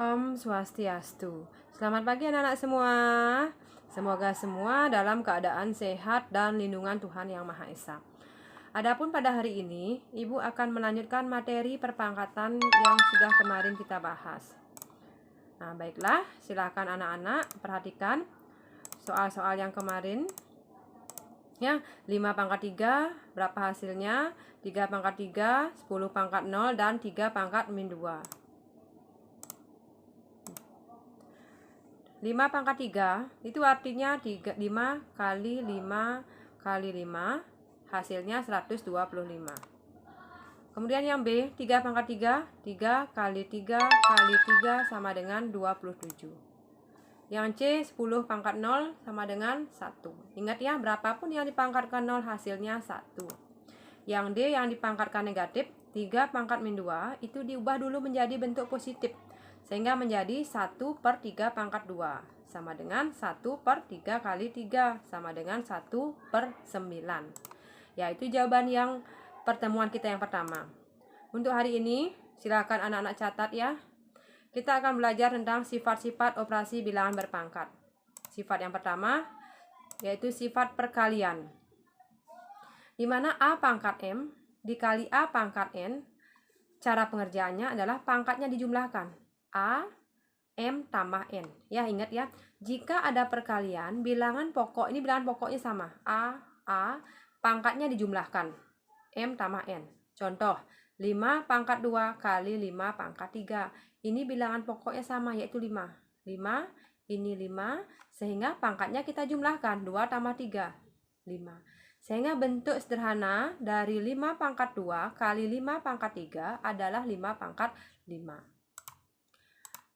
Om Swastiastu. Selamat pagi anak-anak semua. Semoga semua dalam keadaan sehat dan lindungan Tuhan Yang Maha Esa. Adapun pada hari ini, Ibu akan melanjutkan materi perpangkatan yang sudah kemarin kita bahas. Nah, baiklah, silakan anak-anak perhatikan soal-soal yang kemarin. Ya, 5 pangkat 3, berapa hasilnya? 3 pangkat 3, 10 pangkat 0, dan 3 pangkat min 2. 5 pangkat 3 itu artinya 5 kali 5 kali 5 hasilnya 125. Kemudian yang B, 3 pangkat 3, 3 kali 3 kali 3 sama dengan 27. Yang C, 10 pangkat 0 sama dengan 1. Ingat ya, berapapun yang dipangkatkan 0 hasilnya 1. Yang D yang dipangkatkan negatif, 3 pangkat min 2 itu diubah dulu menjadi bentuk positif, sehingga menjadi 1/3 pangkat 2 sama dengan 1/3 kali 3 sama dengan 1/9. Yaitu jawaban yang pertemuan kita yang pertama. Untuk hari ini silakan anak-anak catat ya. Kita akan belajar tentang sifat-sifat operasi bilangan berpangkat. Sifat yang pertama yaitu sifat perkalian, di mana A pangkat M dikali A pangkat N, cara pengerjaannya adalah pangkatnya dijumlahkan. A, M tambah N. Ya, ingat ya. Jika ada perkalian, bilangan pokok, ini bilangan pokoknya sama. A, pangkatnya dijumlahkan. M tambah N. Contoh, 5 pangkat 2 kali 5 pangkat 3. Ini bilangan pokoknya sama, yaitu 5. 5, ini 5, sehingga pangkatnya kita jumlahkan. 2 tambah 3, 5. Sehingga bentuk sederhana dari 5 pangkat 2 kali 5 pangkat 3 adalah 5 pangkat 5.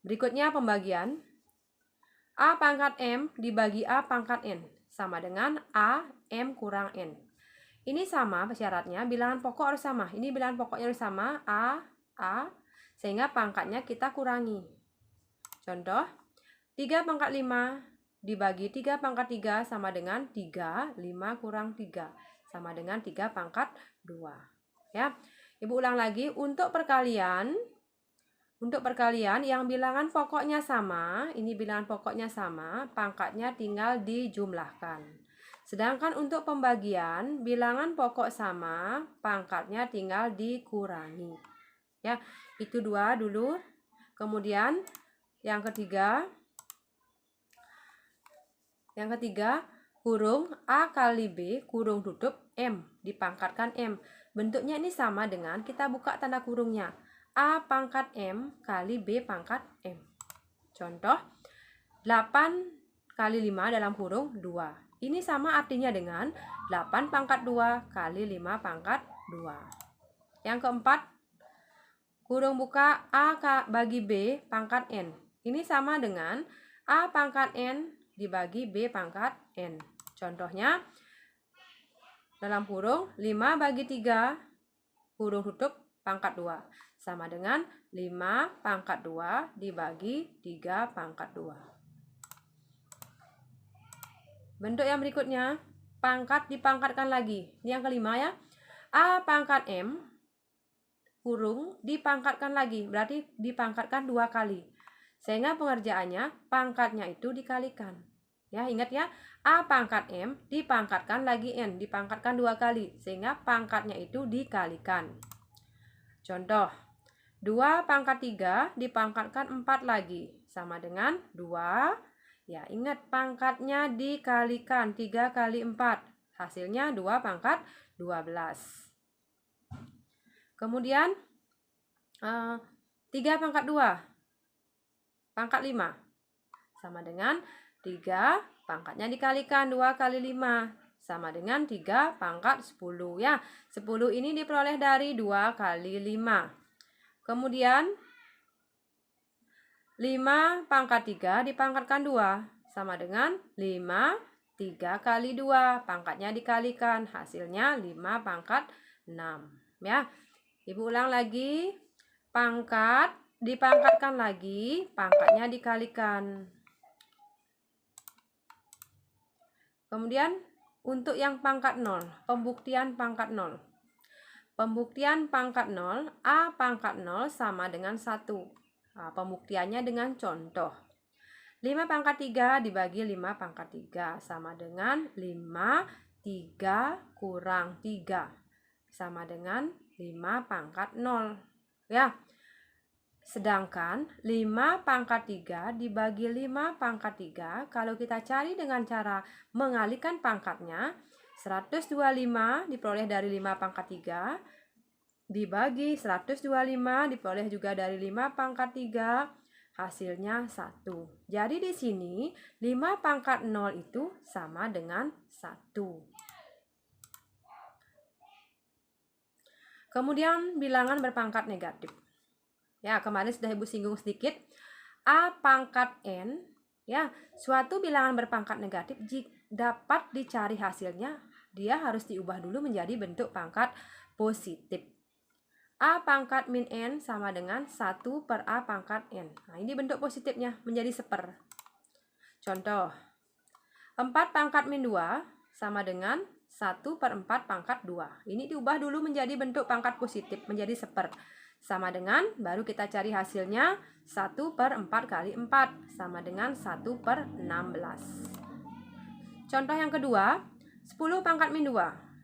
Berikutnya pembagian. A pangkat M dibagi A pangkat N sama dengan A M kurang N. Ini sama syaratnya, bilangan pokok harus sama. Ini bilangan pokoknya harus sama, A, sehingga pangkatnya kita kurangi. Contoh, 3 pangkat 5 dibagi 3 pangkat 3 sama dengan 3, 5 kurang 3 sama dengan 3 pangkat 2. Ya, Ibu ulang lagi, untuk perkalian yang bilangan pokoknya sama, ini bilangan pokoknya sama, pangkatnya tinggal dijumlahkan. Sedangkan untuk pembagian, bilangan pokok sama, pangkatnya tinggal dikurangi. Ya, itu dua dulu. Kemudian yang ketiga, kurung A kali B kurung tutup M dipangkatkan M. Bentuknya ini sama dengan kita buka tanda kurungnya. A pangkat M kali B pangkat M. Contoh, 8 kali 5 dalam kurung 2. Ini sama artinya dengan 8 pangkat 2 kali 5 pangkat 2. Yang keempat, kurung buka A bagi B pangkat N. Ini sama dengan A pangkat N dibagi B pangkat N. Contohnya, dalam kurung 5 bagi 3 kurung tutup pangkat 2 sama dengan 5 pangkat 2 dibagi 3 pangkat 2. Bentuk yang berikutnya, pangkat dipangkatkan lagi. Ini yang kelima ya. A pangkat M kurung dipangkatkan lagi, berarti dipangkatkan 2 kali. Sehingga pengerjaannya pangkatnya itu dikalikan. Ya, ingat ya. A pangkat M dipangkatkan lagi N, dipangkatkan 2 kali. Sehingga pangkatnya itu dikalikan. Contoh, 2 pangkat 3 dipangkatkan 4 lagi. Sama dengan 2. Ya, ingat pangkatnya dikalikan 3 kali 4. Hasilnya 2 pangkat 12. Kemudian 3 pangkat 2 pangkat 5 sama dengan 3 pangkatnya dikalikan 2 kali 5 sama dengan 3 pangkat 10 ya. 10 ini diperoleh dari 2 kali 5. Kemudian 5 pangkat 3 dipangkatkan 2 sama dengan 5 3 kali 2, pangkatnya dikalikan, hasilnya 5 pangkat 6 ya. Ibu ulang lagi, pangkat dipangkatkan lagi, pangkatnya dikalikan. Kemudian untuk yang pangkat 0, pembuktian pangkat 0. Pembuktian pangkat 0, A pangkat 0 sama dengan 1. Nah, pembuktiannya dengan contoh. 5 pangkat 3 dibagi 5 pangkat 3 sama dengan 5, 3 kurang 3 sama dengan 5 pangkat 0. Ya. Sedangkan 5 pangkat 3 dibagi 5 pangkat 3, kalau kita cari dengan cara mengalihkan pangkatnya, 125 diperoleh dari 5 pangkat 3, dibagi 125 diperoleh juga dari 5 pangkat 3, hasilnya 1. Jadi di sini 5 pangkat 0 itu sama dengan 1. Kemudian bilangan berpangkat negatif. Ya, kemarin sudah Ibu singgung sedikit. A pangkat N, ya, suatu bilangan berpangkat negatif dapat dicari hasilnya, dia harus diubah dulu menjadi bentuk pangkat positif. A pangkat min N sama dengan 1 per A pangkat N. Nah, ini bentuk positifnya menjadi seper. Contoh, 4 pangkat min 2 sama dengan 1 per 4 pangkat 2. Ini diubah dulu menjadi bentuk pangkat positif, menjadi seper. Sama dengan, baru kita cari hasilnya, 1 per 4 kali 4 sama dengan 1 per 16. Contoh yang kedua, 10 pangkat min 2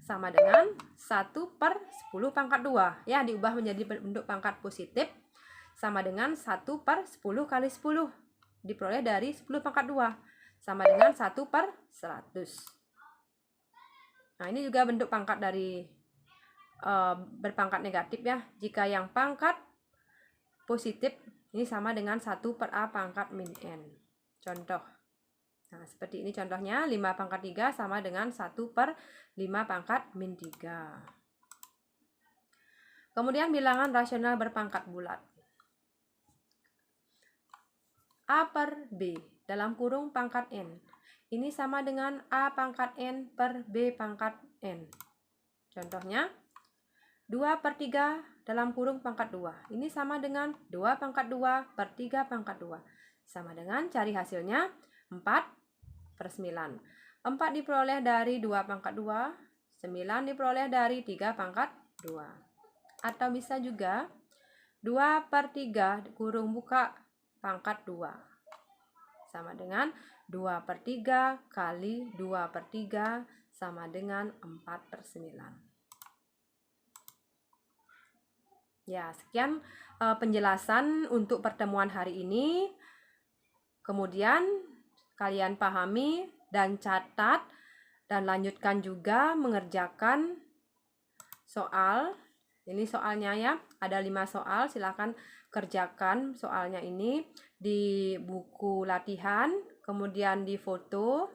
sama dengan 1 per 10 pangkat 2. Ya, diubah menjadi bentuk pangkat positif sama dengan 1 per 10 kali 10. Diperoleh dari 10 pangkat 2 sama dengan 1 per 100. Nah, ini juga bentuk pangkat dari berpangkat negatif ya. Jika yang pangkat positif ini sama dengan 1 per A pangkat min N. Contoh. Nah, seperti ini contohnya, 5 pangkat 3 sama dengan 1 per 5 pangkat min 3. Kemudian bilangan rasional berpangkat bulat. A per B dalam kurung pangkat N. Ini sama dengan A pangkat N per B pangkat N. Contohnya, 2 per 3 dalam kurung pangkat 2. Ini sama dengan 2 pangkat 2 per 3 pangkat 2. Sama dengan cari hasilnya 4 per 9. 4 diperoleh dari 2 pangkat 2. 9 diperoleh dari 3 pangkat 2. Atau bisa juga 2 per 3 kurung buka pangkat 2. Sama dengan 2 per 3 kali 2 per 3 sama dengan 4 per 9. Ya, sekian penjelasan untuk pertemuan hari ini. Kemudian kalian pahami dan catat dan lanjutkan juga mengerjakan soal. Ini soalnya ya, ada 5 soal, silakan kerjakan soalnya ini di buku latihan, kemudian difoto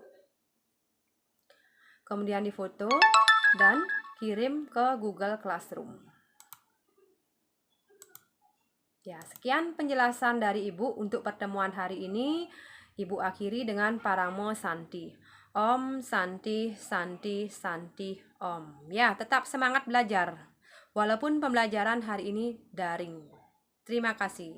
dan kirim ke Google Classroom. Ya, sekian penjelasan dari Ibu untuk pertemuan hari ini. Ibu akhiri dengan Paramo Santi. Om Santi Santi Santi Om. Ya, tetap semangat belajar. Walaupun pembelajaran hari ini daring. Terima kasih.